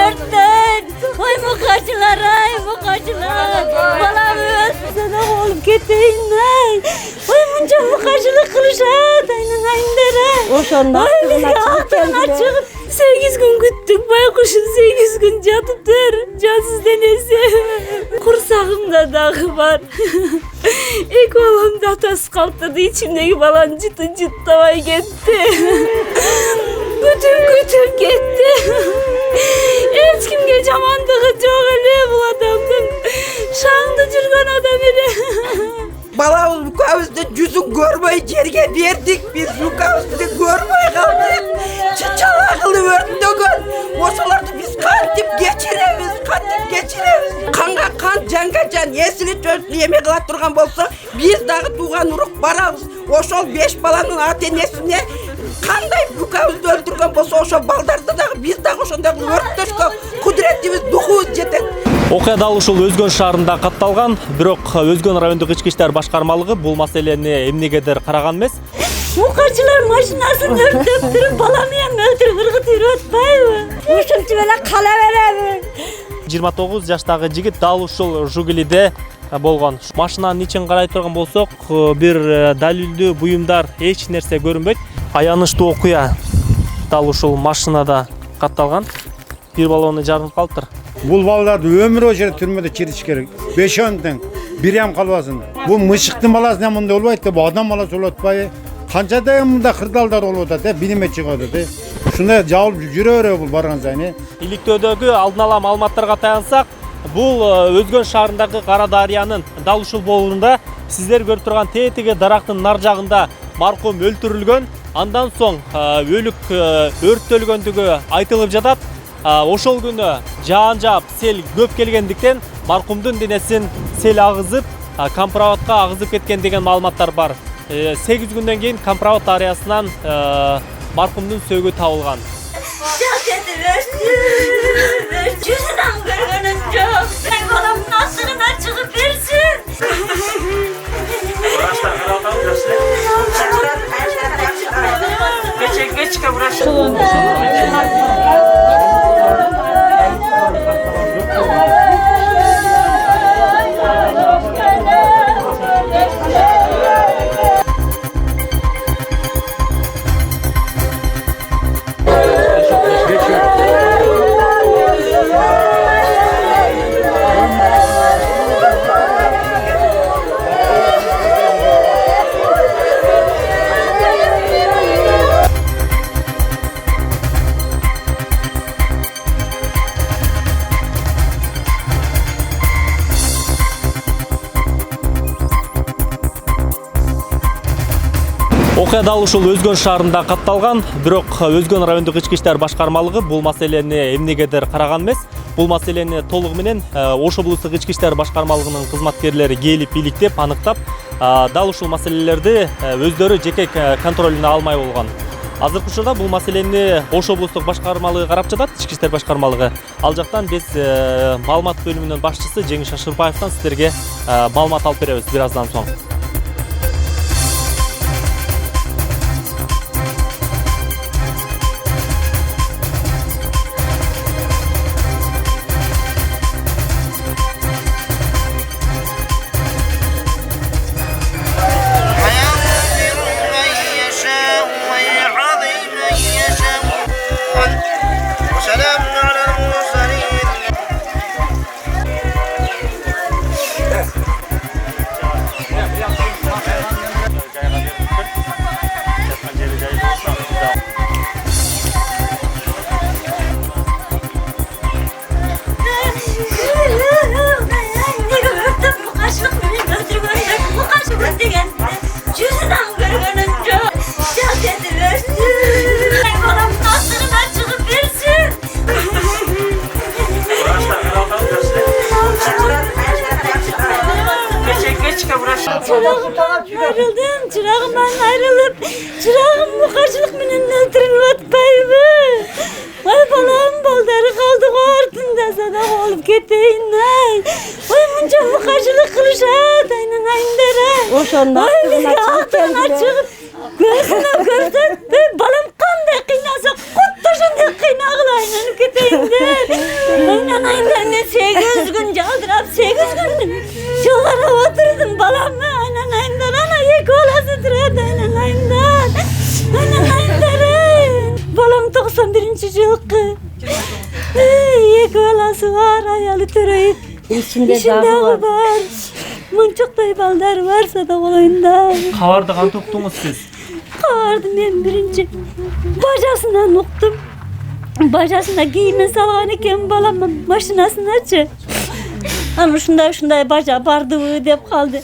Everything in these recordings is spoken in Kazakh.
örtten. Oy mukaçılar ay mukaçılar. Balam ölsün oğlum keteyinler. Oy munca mukaçılık kılışat aynen ayndere. Oşondan altına çıkıp 8 gün güttük baykuşun 8 gün yatıptır. Cansız denesi. Kursağımda dağı var. İlk oğlum da atası kalktı içimdeki balan cıtı cıttavay gitti. Götüm gitti. Hiç kimge camandığı çok öyle bu adamın. Şandı cırgan adam ile. Balamız bu kavuzda yüzün görmeyi yerge verdik. Biz bu kavuzda görmeyi kaldık. Çıçalaklı verdik. Osalarda biz kantip geçiremiz. Kanga kan, canga can, esili tözlü yemek alat durgan bolsa, biz dağı tuğan uruk barabız. Oşol 5 balanın atenesine kanday bu kavuzda öldürgen bolsa, oşol baldarda dağı, biz dağı oşonda örttөшкө kudretimiz, duhu жетет. Окуя дал ушул Өзгөн шаарында катталган, бирок Өзгөн райондук ички иштер башкармалыгы бул маселени эмнегедир караган эмес. Mukaçılar maşinasını örtüp durup balamıyan öldürüp ırgıt yürütpayбы? Ушунчу менен кала беребиз. 29 жаштагы жигит дал ушул Жугулиде болгон. Машинанын ичин карай турган болсок, бир далилдүү буюмдар эч нерсе көрүнбөйт. Аянычтуу окуя дал ушул машинада катталган. Бир баланы жарылып калыптыр. Бул балдарды өмүр бою түрмөдө чириш керек. 5-10 тең бири ам калбасын. Бул мышыктын баласы мындай болбойт деп, адам баласы болуп атпайбы? Канчадай мында кырдалдар болуп атат деп, билиме чыгып атат. Ушундай жабылып жүрө береби бул барган сайын. Иликтөөдөгү алдын ала маалыматтарга таянсак, бул Өзгөн шаарындагы Кара Дарыянын дал ушул боорунда сиздер көрүп турган тетиги дарактын нар жагында маркум өлтүрүлгөн. Андан соң өлүк өрттөлгөндүгү айтылып жатат. Ошол күнү жаан жаап сел көп келгендиктен маркумдун денесин сел агызып, компроводко агызып кеткен деген маалыматтар бар. 8 күндөн кийин компровод араясынан маркумдун сөөгү табылган. Yüzünden görgünüm çok. Sen balamın aslına çıkıp versin. Geç kabraşalım. Окуя дал ушул Өзгөн шаарында катталган, бирок Өзгөн райондук ички иштер башкармалыгы бул маселени эмнегедир караган эмес. Бул маселени толугу менен Ош облустук ички иштер башкармалыгынын кызматкерлери келип иликтеп, аныктап, дал ушул маселелерди өздөрү жеке контролуна алмай болгон. Азыркы учурда бул маселени Ош облустук башкармалыгы карап жатат, ички иштер башкармалыгы. Ал жактан биз маалымат бөлүмүнүн башчысы Жеңиш Ашырбаевден сиздерге маалымат алып беребиз бир аздан соң. Çırağımdan ayrılıp, çırağım bu karşılık menen öldürülüp atpayбы? Vay balam baldarı kaldı ortunda sana olup keteyinler. Vay munca bu karşılık kılışat aynen ayndere. Oşondan altına çıkıp gözüne görsen balam kanday kıynasa kutlaşan kıynağıl aynen keteyinler. Anayından ne 8 gün caldırıp 8 gün şolara oturdum balam mı? Anayından ana yek olası durardı anayından. Anayından. Balam 91. yılkı. Yek olası var ayalı töreyip. İçinde dağı var. Mınçıktay ballar varsa da olayında. Kavarda kan toktunuz siz. Kavardım ben birinci. Bacasından noktum. Bacasına giyime salağın iken balamın maşinasını açı. Anam şunday baca bardığı deyip kaldı.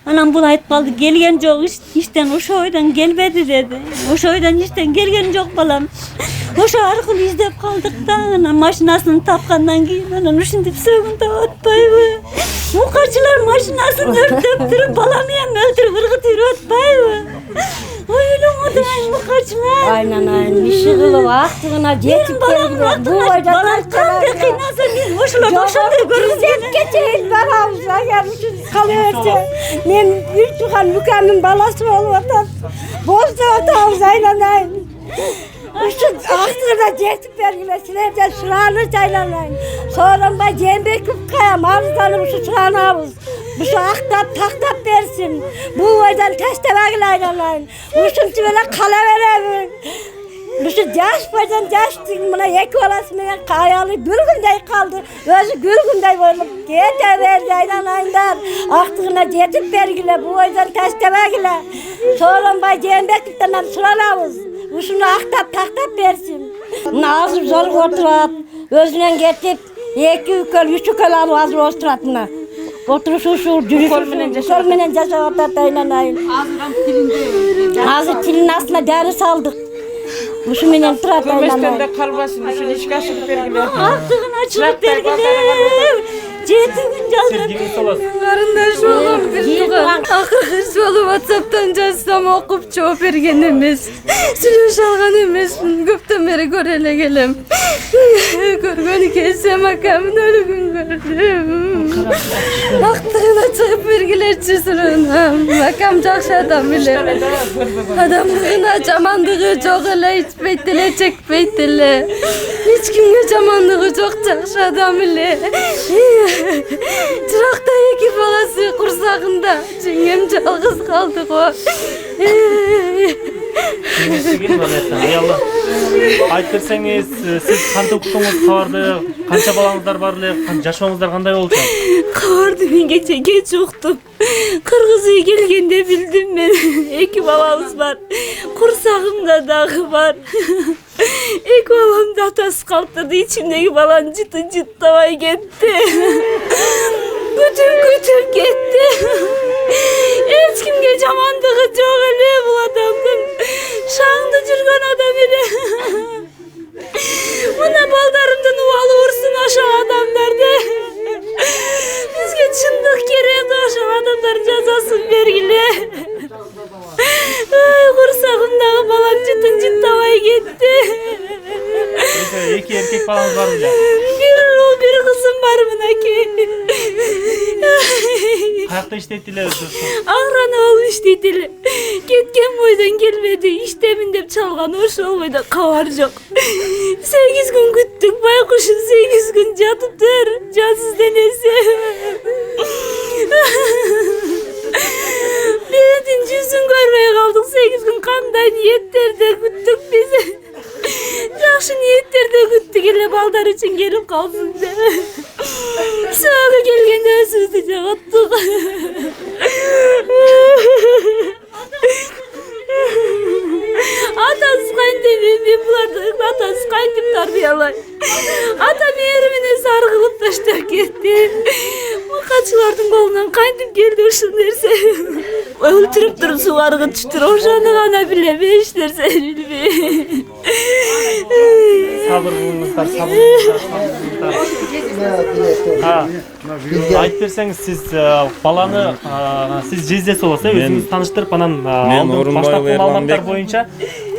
Anam bulayıp kaldı. Gelgen çok işten o şoydan gelmedi dedi. O şoydan işten gelgen çok balam. O şo arkalı izlep kaldık da anam maşinasını tapkandan giyin. Anam şimdi sögünde otpayı. Mukaçılar maşinasını örtüp durup balamıyam öldürüp ırgıtır otpayı. Öyle odayın mukaçılar. Aynen. Işıklı vaktine geçip geldiler. Bu hoca Balam kandı kıynasa biz boşuna boşandık. Güzel geçeyin ben havuza gelmişiz kalıyorsa. Ben bir tuhan mükemmel balası olmadan. Bozdu o havuzayla nayın. Şu aktırda geçip vergilesinler de şuranı çaylanayın. Sonra ben cembe kıpkaya maruzdanım şu şuranı havuz. Bu şu aktap taktap versin. Bu hocadan teste vergileyin. Bu şu böyle kala verelim. Bu şu yaş bacan yaş buna yek olasın ya kayalı gülgünday kaldı. Özü gülgünday böyle gete verdi aydan aktığına geçip vergile bu yüzden teste vergile. Sonra ben cembeklikten sulanavuz. Bu şunu aktap taktap versin. Nazır zor oturat. Özünden geçip 2 ükol 3 ükol alı hazır oturat buna. Oturuş şu dürüst sol menen yaşavat aylanayın. Hazır tilin aslında deri saldık. Bu şu menen turat aylanayın. Kömesten de kalmasın. Şu ilişkasını vergiler. Aktığın açılıp vergile. Ceti gün Siz kimisi olasınız? Karındaş oğlum bir tuğan. Akırkış olup WhatsApp'tan yazsam okup çoğu bergenimiz. Sülüş alganımız. Köpten beri görele gelem. Görgönü kessem akamın ölü gün gördüm. Aktığına çıkıp vergiler çizirunam. Akam çok şadam bile. Adamlığına camandığı çok öyle hiç beytile çek beytile. Hiç kimge camandığı çok şadam bile. Çırakta iki balası kursağında. Çingem çalgız kaldık o. Sigin vanetten. Ey Allah. Aytırsanız siz kan toktunuz kavarda. Kança balanızlar barlı. Yaşamыңыздар kандай oldu? Kavardı ben geç uqtum. Kırgızı'ya gelgende bildim ben. 2 babamız var. Kursağımda dağı var. 2 babam da atası kalktırdı. İçimdeki balan cıtın cıttavay gitti. Kütüm gitti. Hiç kimge camandığı çok öyle bu adamın. Şağında жүрген adam ele. Buna baldarımdan uvalı vursun aşağı adamlarda. Bizge çındık gerek aşağı adamların cezasını vergile. Kursağımдағы balan cıtın tavay gitti. 2 erkek balanız var bile. Bir oğul bir kızım var mineki. Kayakta işlettiler özür. Ağrana oğul işteydiler. Ketken boydan gelmedi. İştemin dep çalgan oşol boyda kavar yok. 8 gün küttük. Baykuşun 8 gün jatıptır. Cansız denesi. Biletin yüzün görmeye kaldık. 8 gün kanday niyetlerde küttük bizi. Yaxşı niyetlerde küttük. Ele baldar için gelip kalsın de. Sağa gelgende özümüzü çağattık. Atasız kayındım ben bularda atasız kayındım tarbiyalay. Atam yerimine sargılıp taşlar gitti. Mukaçılardın kolundan kayındım geldi uşun derse. Öldürüp durup suvargı düştür. Oşanı gana bile be işlerse bilmeyin. Sabır bulunuzlar, Ha. Aytırsanız siz balаны siz жездеси болса өзүңүз таныштырып анан баштапкы маалыматтар боюнча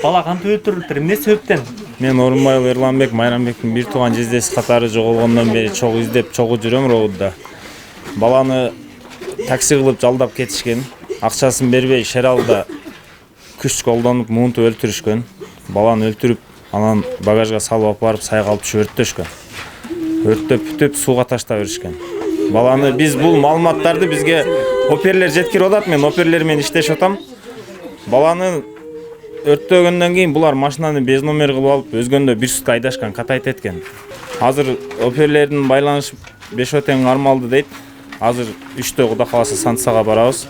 бала кантип өлтүрүлүптүр, эмне себептен? Мен Орунбаев Эрланбек Майрамбектин бир тууган жездеси катары жоголгондон бери чогуу издеп, чогуу жүрөм Ровудда. Баланы такси кылып жалдап кетишкен. Акчасын бербей Шералда күч колдонуп муунтуп өлтүрүшкөн. Баланы өлтүрүп, анан багажга салып алып барып сайга алып түшүп өрттөшкөн. өрттөп бүтүп сууга таштап беришкен. Баланы биз бул маалыматтарды бизге оперлер жеткирип атат. Мен оперлер менен иштешип атам. Баланы өрттөгөндөн кийин булар машинаны без номер кылып алып, өзгөндө бир сутка айдашкан, катайт эткен. Азыр оперлердин байланыш 5 өтең армалды дейт. Азыр 3-тө Кудай кааласа станцияга барабыз.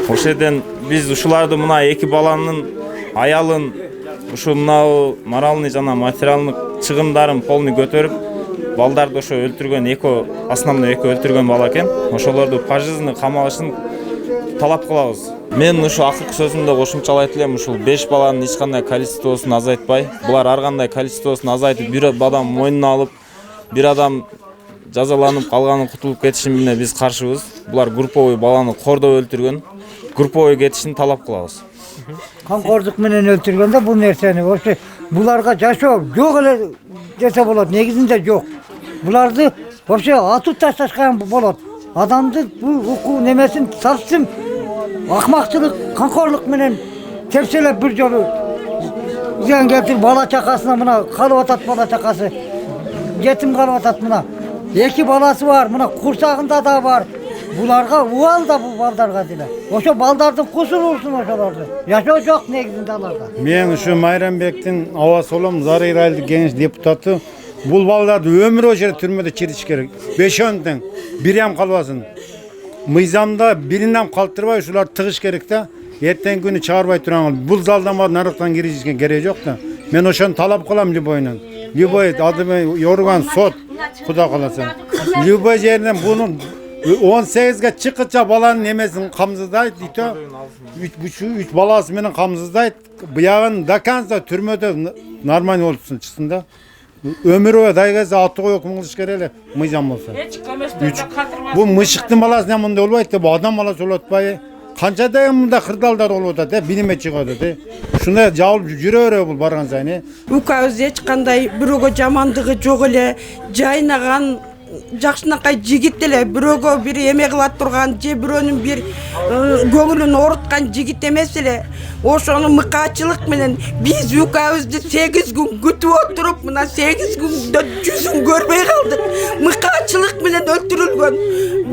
Ошол жерден биз ушуларды мына 2 баланын аялын ушу мына моральный жана материалдык чыгымдарын полный көтөрүп, балдарды ошо өлтүргөн основной 2 өлтүргөн бала экен. Ошолорду пожизненный камалышын талап кылабыз. Мен ушу акыркы сөзүмдө кошумчалайт элем, ушул 5 баланын эч кандай количествосун азайтпай, булар ар кандай количествосун азайтып, бир адам мойнуна алып, бир адам жазаланып калганын кутулуп кетишин менен биз каршыбыз. Булар групповой баланы кордоп өлтүргөн, групповой кетишин талап кылабыз. Камкордук менен өлтүргөндө бул нерсени ошо буларга жашоо жок эле десе болот, негизинде жок. Буларды вообще атып ташташкан болот. Адамды бул укук немесин салсын, акмакчылык, камкорлук менен тепселеп бир жолу зыян келтирип бала чакасына мына калып атат, бала чакасы жетим калып атат мына. 2 баласы бар, мына курсагында да бар. Буларга убал да бул балдарга деле. Ошо балдардын кусурусун ошолорду. Жашоо жок негизинде аларда. Мен ушу Майрамбектин Аба Солом Зарый райлык кеңеш депутаты. Бул балдарды өмүр ошо түрмөдө чириш керек. 5-10 тең бирем калбасын. Мыйзамда биринен калтырбай ушулар тыгыш керек да. Эртең күнү чыгарбай турган. Бул залдама нарыктан киришке кереги жок да. Мен ошону талап кылам любойнан. Любой адымы yorgan сот Кудай кааласа. Любой жерден бунун 18ге чыккыча баланын немесин камсыздайт, ито 3 баласы менен камсыздайт. Буягын до конца түрмөдө нормально болсун чыксын да. Өмүрү дайгасы аты коюп кылыш керек эле мыйзам болсо. Бу мышыктын баласы мындай болбойт да, бу адам баласы болуп атпайбы? Канчадай мында кырдалдар болуп атат, билиме чыгат атат. Шундай жабылып жүрө береби бул барган сайын. Укабыз эч кандай бирөөгө жамандыгы жок эле, жайнаган жакшынакай жигит эле, бирөөгө бир эме кыла турган, же бирөөнүн бир көңүлүн ооруткан жигит эмес эле. Ошону мыкаачылык менен биз укабызды 8 күн күтүп отуруп, мына 8 күндө жүзүн көрбөй калдык. Мыкаачылык менен өлтүрүлгөн.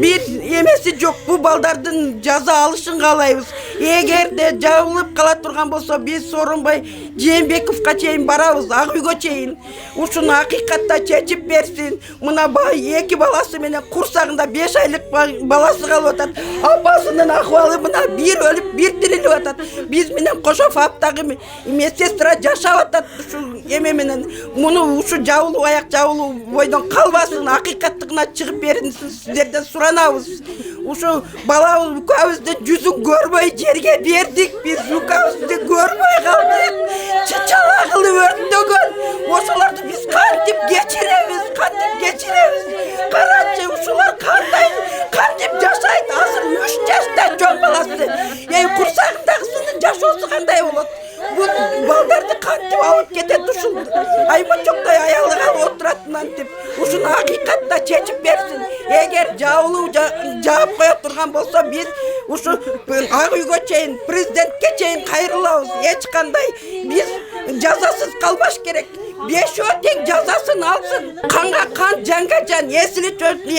Бир эмеси жок, бу балдардын жаза алышын каалайбыз. Эгерде жабылып кала турган болсо, биз Сооронбай Жээнбековго чейин барабыз, Ак үйгө чейин. Ушуну акыйкатта чечип берсин. Мына 2 баласы менен курсагында 5 айлык баласы калып атат. Апасынын акыбалы мына бир өлүп, бир тирилип атат. Биз менен кошо фаптагы медсестра жашап атат ушул эме менен. Муну ушу жабылуу аяк жабылуу бойдон калбасын, акыйкаттыгына чыгып беринсин, сиздерден суранабыз. Ушу балабыз укабызды жүзүн көрбөй жерге бердик, биз укабызды көрбөй калдык. Чычала кылып өрттөгөн. Ошолорду биз кантип кечиребиз, Карачы ушулар кантип жашайт? Азыр 3 жашта жон баласы. Курсагындагысынын жашоосу кандай болот? Бул балдарды кантип алып кетет ушул? Аймачоктой аялы калып отурат мынтип. Ушуну акыйкатта чечип берсин. Эгер жабылуу жаап кое турган болсо, биз ушу Ак үйгө чейин, президентке чейин кайрылабыз. Эч кандай биз жазасыз калбаш керек. 5 өтең жазасын алсын. Канга кан, жанга жан, эсили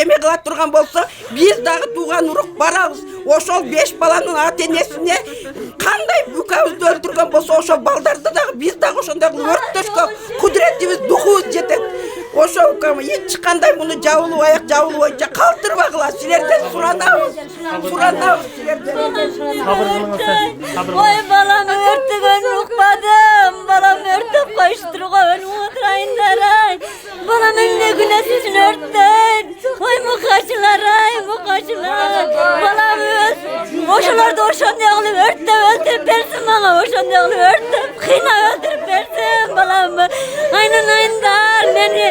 эме кыла турган болсо, биз дагы тууган урук барабыз. Ошол 5 баланын ата-энесине кандай укабызды өлтүргөн болсо, ошол балдарды дагы биз дагы ошондой өрттөшкө кудуретибиз, духубуз жетет. Ошо укам эч кандай муну жабылуу аяк жабылуу боюнча калтырбагыла, силерден суранабыз силерден. Ой, балам өртөгөн укпадым, балам өртөп коюштурган отурайындар ай. Балам эмне күнөөсүн өрттөн. Ой, мукачылар. Балам ошолорду ошондой кылып өртөп берсин мага, ошондой кылып өртөп кыйнап өлтүрүп берсин балам. Айндар мени,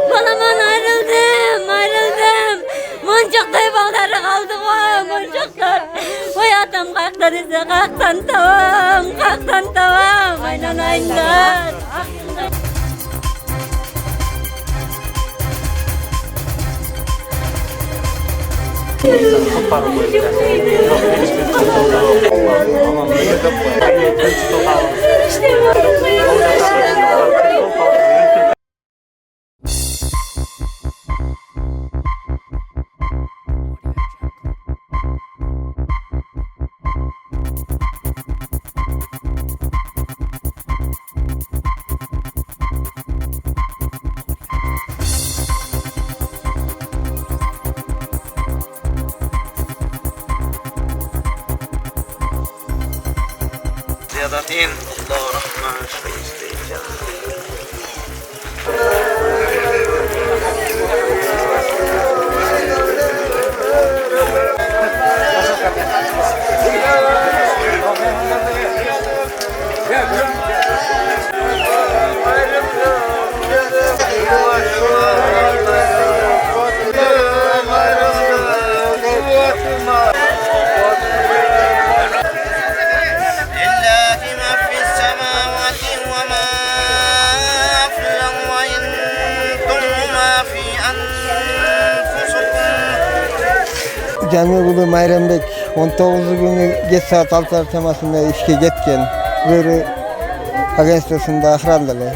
баламан айрылдым. Мончоктой балдары калды го, мончоктор. Ой, атам каякта десе, каяктан табам. Айндар. لله ما في السماوات وما في الأرض وإن تبدوا ما في أنفسكم. Cami Ulu Mayranbek 19 günü geç saat 6'lar temasında işe gitken böyle agensiyasında ahrandalı.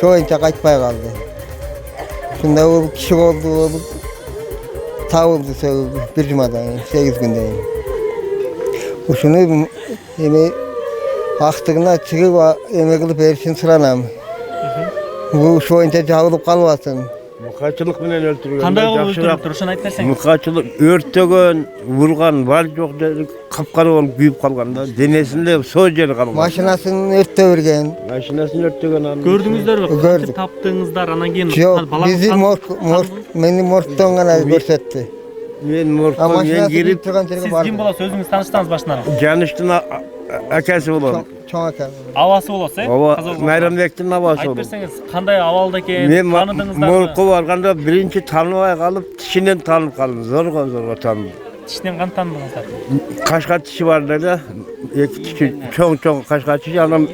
Şu oyunca kaçmaya kaldı. Şimdi o kişi oldu, o tavıldı bir cumadan, 8 gündeyim. Bu şunu yine haktığına çıkıp yemek kılıp erişin sıranam. Bu şu oyunca cavılıp kalmasın. Mukaçılık bilen öldürüyor. Kандай kılıp öldürüp duruşunu aytып берсеңиз. Mukaçılık örtegen, vurgan, var yok dedi, kapkara olup büyüyüp kalganda, denesinde soğuk jeri kalgan. Maşinasını örtüvergen. Maşinasını örtegen anı. Gördüңүздөр Gördük. таптыңыздар анан кийин Yok, bizi meni morgdan gana görsetti. Men Ama morgdan, men maşinası girip, girip turgan жерге Siz bardым. kim bolосуз? Өзүңүз тааныштыңыз башынан? Canıştın akası olan. Çoğ aka. Абасы болосуз, э? Ova, Каза болгондо. Mayranbek'tin avası Айтып olan. берсеңиз, кандай абалда экен, Men таныдыңыздарбы? morgu varganda birinci tanımaya kalıp, tişinden tanıp kaldım. Zorga tanıdım. Тишинен кантип таныдыңыздар? Kaşka tişi var dedi. İki tişi, çoğun kaşka tişi. Anam,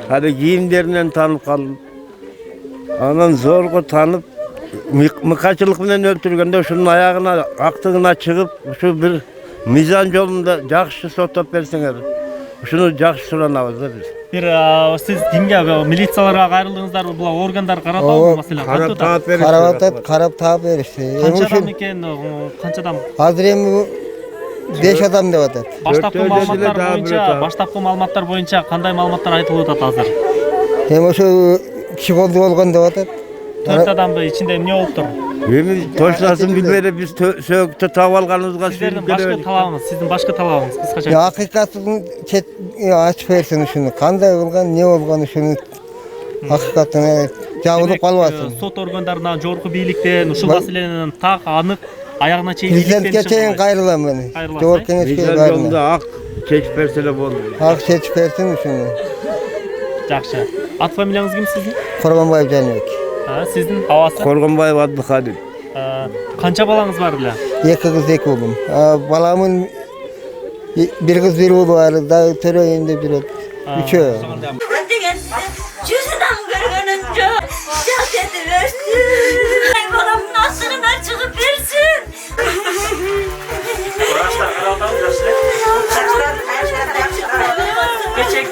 hadi giyimlerinden tanıp kaldım. Anam zorga tanıp, mıkaçılık bilen öldürgende şunun ayağına, aktığına çıkıp, şu bir mizan yolunda jakşı sotap berseňer. Şunu jakşı suranabız da biz. Бир сиз кимге милицияларга кайрылдыңыздарбы? Була органдар каратабы маселе? Karap taat verirse. Karab taap verişti. Канча адам экен? Канча адам? Hazır emi 5 adam da atat. Баштапкы Төртөө маалыматтар десиле дагы боюнча, бирөө баштапкы маалыматтар боюнча кандай маалыматтар айтылып атат азыр? Hem o şu kişi oldu olgan da atat. 4 адамбы ичинде эмне болуп тур? Emin toşlasın bilmedi biz söktü tavalganımızga Сиздердин sürüp башкы gelemedik. талабыңыз, сиздин башкы талабыңыз кыскача. Ya hakikatini açıp versin şunu. Kanday olgan, ne olgan şunu. Hakikatini cavılıp kalmasın. Сот органдарынан, жогорку бийликтен ушул маселенин так анык аягына чейин Prezidentke çeyin gayrılan beni. Gayrılan, Doğru kenetke Bizden gayrılan. yolunda ak çeşip versele oldu. Hak seçip versin şunu. Жакшы. Ат фамилияңыз ким сиздин? Korbanbayev Canbek. Сиздин абасы? Korgunbayev Abdülkadir. Канча балаңыз бар эле? İki kız iki oğlum. Balamın bir kız bir oğlu var. Daha töreyinde bir oğlu. Üçü. Degan yüzünden görgönünce şart ediversin. Ay balamın aslına çıkıp versin.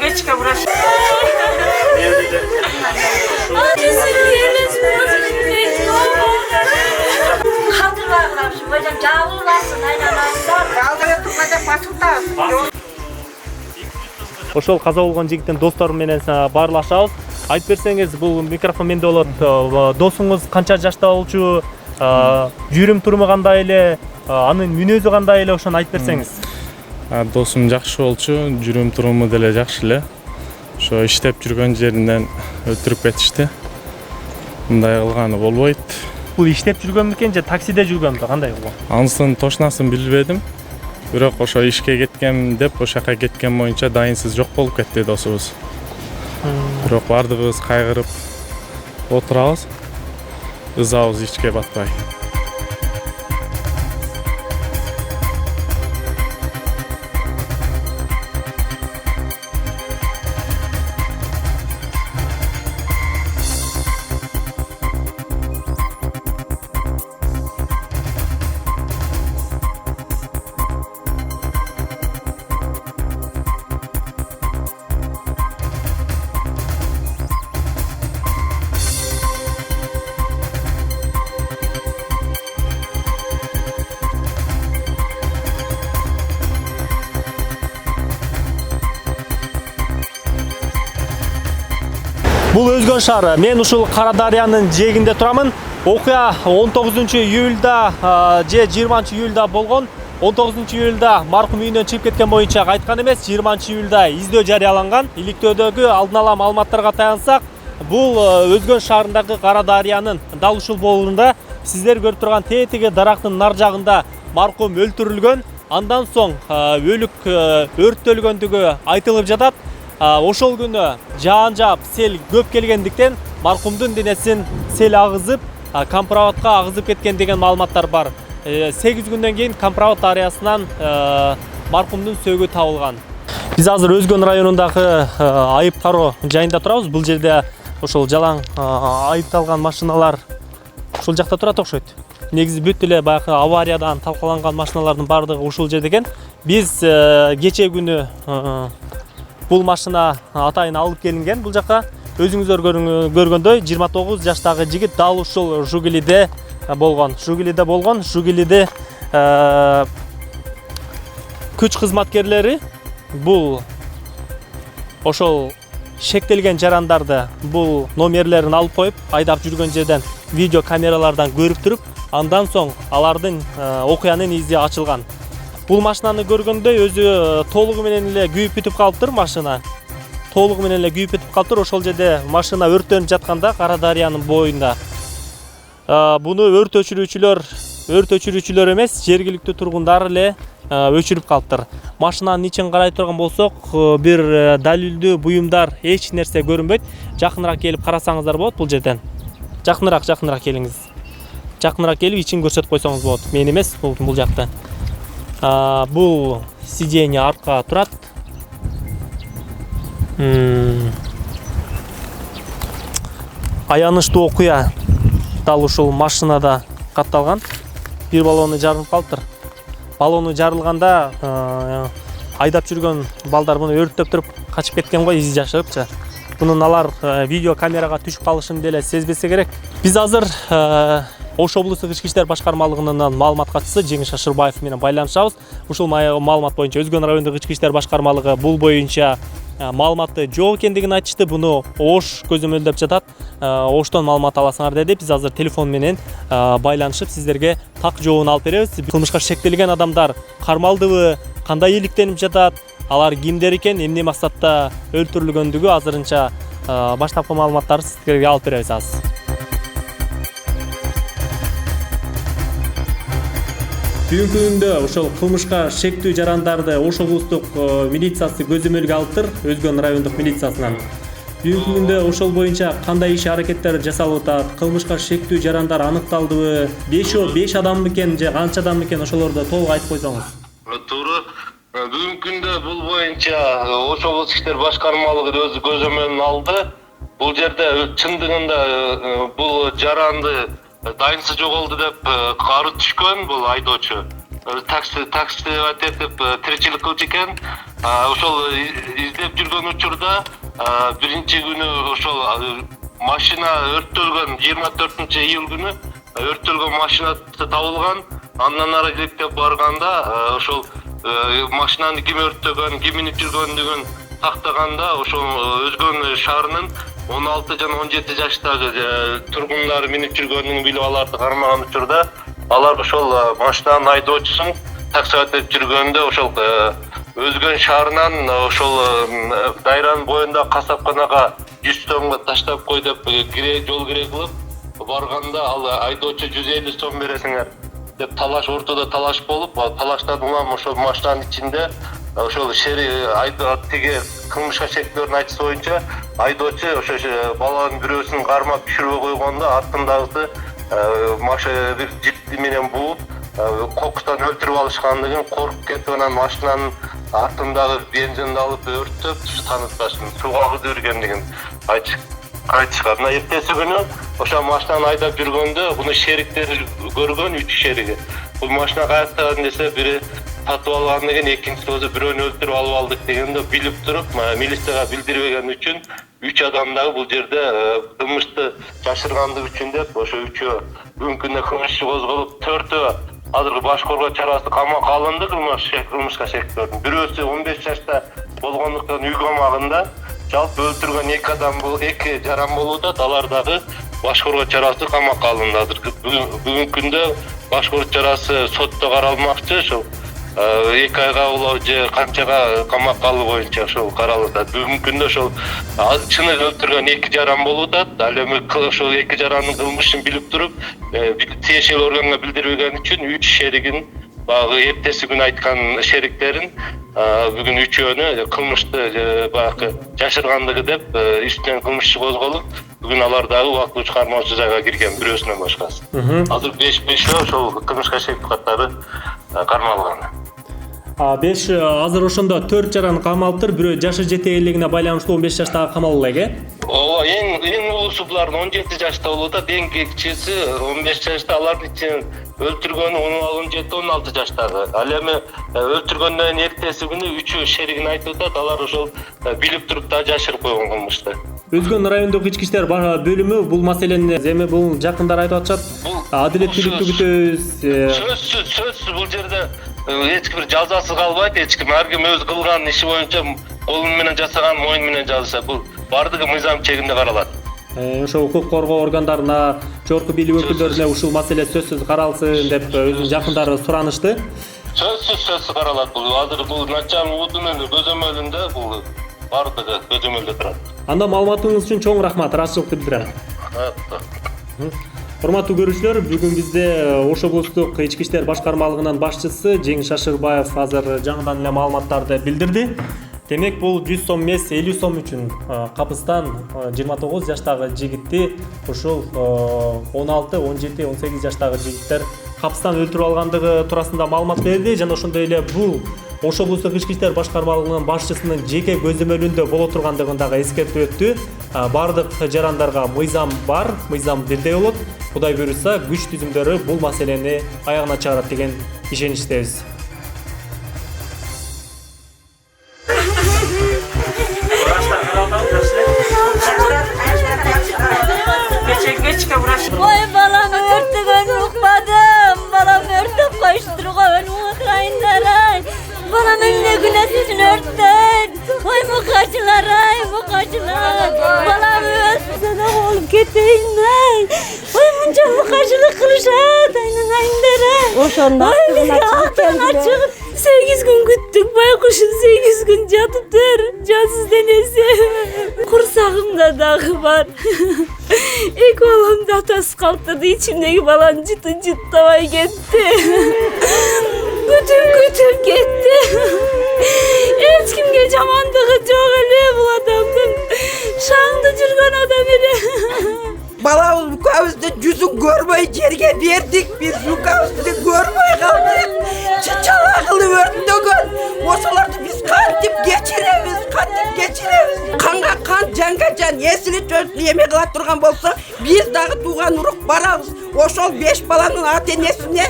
Geçe burası. Hatırlarlar şu hocam cavırlasın aynen. Ошол каза болгон жигиттин достору менен баарлашабыз. Айтып берсеңиз, бул микрофон менде болот. Досуңуз канча жашта болчу? Жүрүм туруму кандай эле? Анын мүнөзү кандай эле? Ошону айтып берсеңиз. Досум жакшы болчу, жүрүм туруму деле жакшы эле. Ошо иштеп жүргөн жеринен өлтүрүп кетишти. Мындай кылганы болбойт. Бул иштеп жүргөн бекен же таксиде жүргөнбү? Кандай болгон? Анысынын тошнасын билбедим. Бирок ошо ишке кеткем деп, ошол жака кеткен боюнча дайынсыз жок болуп кетти досубуз. Бирок бардыгыбыз кайгырып отурабыз. Ызабыз ичке батпай. Бул Өзгөн шаары. Мен ушул Кара Дарыянын жээгинде турамын. Окуя 19 июлда же 20 июлда болгон. 19-июлда марқұм үйінен шығып кеткен бойынша қайтқан емес, 20-июлда издөө жарияланған. Иликтөөдөгү алдын ала маалыматтарга таянсак, бул Өзгөн шаарындагы Кара Дарыянын дал ушул болуунда сиздер көрүп турган тетиги дарактын нар жагында марқұм өлтүрүлгөн. Андан соң өлүк өрттөлгөндүгү айтылып жатат. Ошол күнү жаан жаап сел көп келгендиктен марқұмдун денесин сел агызып, Кампыраватка агызып кеткен деген маалыматтар бар. 8 күндөн кийин Кампырават дарыясынан марқұмдун сөөгү табылган. Биз азыр Өзгөн районундагы айып кароо жайында турабыз. Бул жерде ошол жалаң айыпталган машиналар ушул жакта турат окшойт. Негизи бүт эле баягы авариядан талкаланган машиналардын бардыгы ушул жерде экен. Биз кече күнү бул машина атайын алып келинген бул жакка. Өзүңүздөр көргөндөй 29 жаштагы жигит дал ушул Жугилиде болгон. Жугилиде күч кызматкерлери бул ошол шектелген жарандарды бул номерлерин алып коюп, айдап жүргөн жерден видео камералардан көрүп туруп, андан соң алардын окуянын изи ачылган. Бул машинаны көргөндө өзү толугу менен эле күйүп бүтүп калыптыр машина. Ошол жерде машина өрттөнүп жатканда Кара Дарыянын боюнда. Буну өрт өчүрүүчүлөр эмес, жергиликтүү тургундар эле өчүрүп калыптыр. Машинанын ичин карай турган болсок, бир далилдүү буюмдар эч нерсе көрүнбөйт. Жакыныраак келип карасаңыздар болот бул жерден. Жакыныраак келиңиз. Жакыныраак келип ичин көрсөтүп койсоңуз болот. Мен эмес, бул жакта. Бул сиденье артка турат. Аянычтуу окуя дал ушул машинада катталган. Бир баллону жарылып калыптыр. Баллону жарылганда айдап жүргөн балдар буну өрттөп туруп качып кеткен го, изи жашырыпчы. Бунун алар видео камерага түшүп калышын деле сезбесе керек. Биз азыр Ош облустук ички иштер башкармалыгынын маалымат катчысы Жеңиш Ашырбаев менен байланышабыз. Ушул маалымат боюнча Өзгөн райондук ички иштер башкармалыгы бул боюнча маалыматты жок экендигин айтышты. Буну Ош көзөмөлдөп жатат. Оштон маалымат аласыңар деди. Биз азыр телефон менен байланышып сиздерге так жообун алып беребиз. Кылмышка шектелген адамдар кармалдыбы, кандай иликтенип жатат, алар кимдер экен, эмне максатта өлтүрүлгөндүгү азырынча баштапкы маалыматтарды сиздерге алып беребиз азыр. Бүгүнкү күндө ошол кылмышка шектүү жарандарды Ош облустук милициясы көзөмөлгө алыптыр, Өзгөн райондук милициясынан. Бүгүнкү күндө ошол боюнча кандай иш аракеттер жасалып атат, кылмышка шектүү жарандар аныкталдыбы, 5 адам бекен же канча адам бекен, ошолорду толук айтып койсоңуз. Туура. Бүгүнкү күндө бул боюнча Ош облустук иштер башкармалыгы өзү көзөмөлүн алды. Бул жерде чындыгында бул жаранды дайынсыз жоголду деп кары түшкөн бул айдоочу. Такси айтып тиричилик кылчу экен. Ошол издеп жүргөн учурда биринчи күнү ошол машина өрттөлгөн 24-июль күнү өрттөлгөн машина табылган. Андан ары иликтеп барганда ошол машинаны ким өрттөгөн, ким минип жүргөндүгүн тактаганда ошол Өзгөн шаарынын 16 жана 17 жаштагы тургундары минип жүргөнүн билип аларды кармаган учурда алар ошол машинанын айдоочусун такси айтып жүргөндө ошол Өзгөн шаарынан ошол дайранын боюнда касапканага 100 сомго таштап кой деп жол кире кылып барганда ал айдоочу 150 сом бересиңер деп талаш, ортодо талаш болуп, талаштан улам ошол машинанын ичинде ошол тиги кылмышка шектүүрдүн айтышы боюнча айдоочу ошо баланын бирөөсүн кармап түшүрбөй койгондо артындагысы бир жипти менен бууп кокустан өлтүрүп алышкандыгын коркуп кетип анан машинанын артындагы бензинди алып өрттөп танышташын сууга агызып жүргөндүгүн айтышкан. Мына эртеси күнү ошол машинаны айдап жүргөндө буну шериктери көргөн, 3 шериги. Бул машина каяктаган десе бири сатып алгандыгын, экинчиси өзү бирөөнү өлтүрүп алып алдык дегенде билип туруп, милицияга билдирбеген үчүн 3 адам дагы бул жерде кылмышты жашыргандык үчүн деп ошо 3-өө бүгүнкү күндө кылмыш иши козголуп, 4-өө азыркы баш коргоо чарасы камакка алынды кылмышка шектүүрдүн. Бирөөсү 15 жашта болгондуктан үй камагында, жалпы өлтүргөн 2 адам бул 2 жаран болууда, алар дагы баш коргоо чарасы камакка алынды. Азыркы бүгүнкү күндө баш коргоо чарасы сотто каралмакчы, ошол 2 айга улоо же канчага камакка алуу боюнча ошол каралууда. Бүгүнкү күндө ошол чыныгы өлтүргөн 2 жаран болуп атат. Ал эми ошол 2 жарандын кылмышын билип туруп, тиешелүү органга билдирбеген үчүн 3 шеригин баягы эртеси күнү айткан шериктерин бүгүн 3-өөнү кылмышты баягы жашыргандыгы деп үстүнөн кылмыш иши козголуп, бүгүн алар дагы убактылуу кармоочу жайга кирген, бирөөсүнөн башкасы. Азыр 5 ошол кылмышка шектик каттары кармалган. 5 азыр ошондо 4 жаран камалыптыр. Бирөө жашы жете элегине байланыштуу 15 жаштагы камалып элек, Ооба, эң улуусу булардын 17 жашта болуп атат, эң кичиси 15 жашта, алардын ичинен өлтүргөнү 17-16 жаштагы. Ал эми өлтүргөндөн эртеси күнү 3 шеригин айтып атат, алар ошол билип туруп да жашырып койгон кылмышты. Өзгөн райондук ички иштер бөлүмү бул маселени эми бул жакындар айтып атышат. Адилеттүүлүктү күтөбүз. Сөзсүз бул жерде эч бир жазасыз калбайт, эч ким ар ким өз кылган иши боюнча колу менен жасаган, моюн менен жазса, бул бардыгы мыйзам чегинде каралат. Ошо укук коргоо органдарына, жогорку бийлик өкүлдөрүнө ушул маселе сөзсүз каралсын деп өзүнүн жакындары суранышты. Сөзсүз каралат бул. Азыр бул начальник удумун көзөмөлүндө бул бардыгы көзөмөлдө турат. Анда маалыматыңыз үчүн чоң рахмат, ыраазычылыкты билдирем. Урматтуу көрүүчүлөр, бүгүн бизде Ош облустук ички иштер башкармалыгынын башчысы Жеңиш Ашырбаев азыр жаңыдан эле маалыматтарды билдирди. Демек бул 100 сом эмес 50 сом үчүн капыстан 29 жаштагы жигитти ушул 16, 17, 18 жаштагы жигиттер капыстан өлтүрүп алгандыгы туурасында маалымат берди жана ошондой эле бул Ош облустук ички иштер башкармалыгынын башчысынын жеке көзөмөлүндө боло тургандыгын дагы эскертип өттү. Бардык жарандарга мыйзам бар, мыйзам бирдей болот. Кудай буйруса, күч түзүмдөрү бул маселени аягына чыгарат деген ишеничтебиз. Ой, балам örtügön ukmadım. Balam örtüp koşturgan uğrayınlar ay. Balam önüne güneş için örtten. Oy mukaçılar ay, mukaçılar. Balam ölsün oğlum keteyim ay. Oy bunca mukaçılık kılışat. Aynen ayınlar ay. Oşonda aklına çıkıp 8 gün güttük, baykuşun 8 gün jatıptır. Cansız denesi. Kursağımda dağı var. İlk oğlum da atası kalktırdı, içimdeki balan cıtı cıtlamaya gitti. Bütün gitti. Hiç kimge camandığı çok öyle bu adamın. Şağında cırgan adam eli. Balamız bu kavuzda yüzün görmeyi yerge verdik, biz bu kavuzda görmeyi kaldık. Çıçala kılı ördüğün, osalarda biz kantip geçiremiz. Kanga kan, canga can, esili çözlü yemek alat durgan bolsa, biz dağı tuğan uruk barabız. Oşol 5 balanın atenesine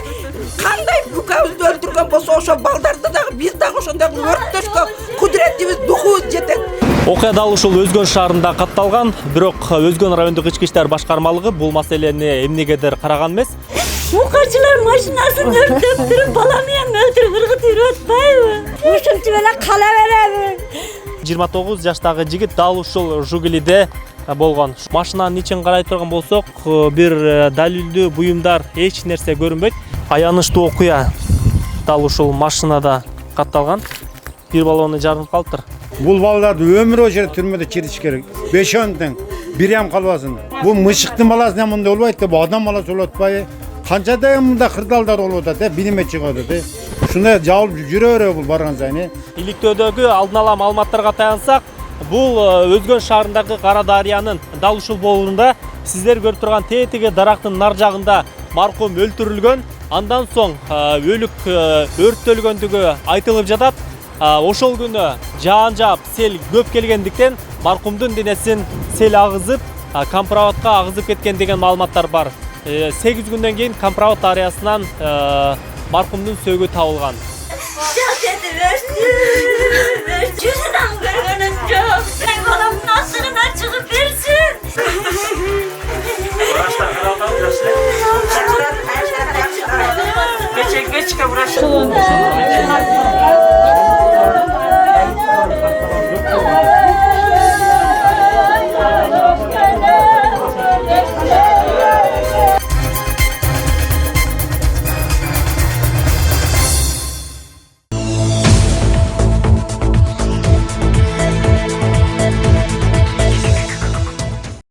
kanday bu kavuzda öldürgen bolsa, oşol baldardı da biz dağı oşonda örttöşkö kudretimiz, duhumuz jetet. Окуя дал ушул Өзгөн шаарында катталган, бирок Өзгөн райондук ички иштер башкармалыгы бул маселени эмнегедир караган эмес. Mukaçılar maşinasını örtüp durup balamı hem öldürüp ırgıtır ötpayбы? Ушунчу беле кала беребиз. 29 жаштагы жигит дал ушул Жугилиде болгон. Машинанын ичин карай турган болсок, бир далилдүү буюмдар эч нерсе көрүнбөйт. Аянычтуу окуя дал ушул машинада катталган. Бир баланы жарылып калыптыр. Бул балдарды өмүр бою түрмөдө чириш керек. 5-10 тең бирем калбасын. Бул мышыктын баласы мындай болбойт да, бул адам баласы болуп атпайбы? Канчадай мында кырдалдар болуп атат, билиме чыгат атат. Ушундай жабылып жүрө береби бул барган сайын. Иликтөөдөгү алдын ала маалыматтарга таянсак, бул Өзгөн шаарындагы Кара Дарыянын дал ушул боорунда сиздер көрүп турган тетиги дарактын нар жагында маркум өлтүрүлгөн. Андан соң өлүк өрттөлгөндүгү айтылып жатат. Ошол күнү жаан жаап сел көп келгендиктен маркумдун денесин сел агызып, Компроводко агызып кеткен деген маалыматтар бар. 8 күндөн кийин Компровод дарыясынан маркумдун сөөгү табылган. Жүзүнөн көргөнүм жок.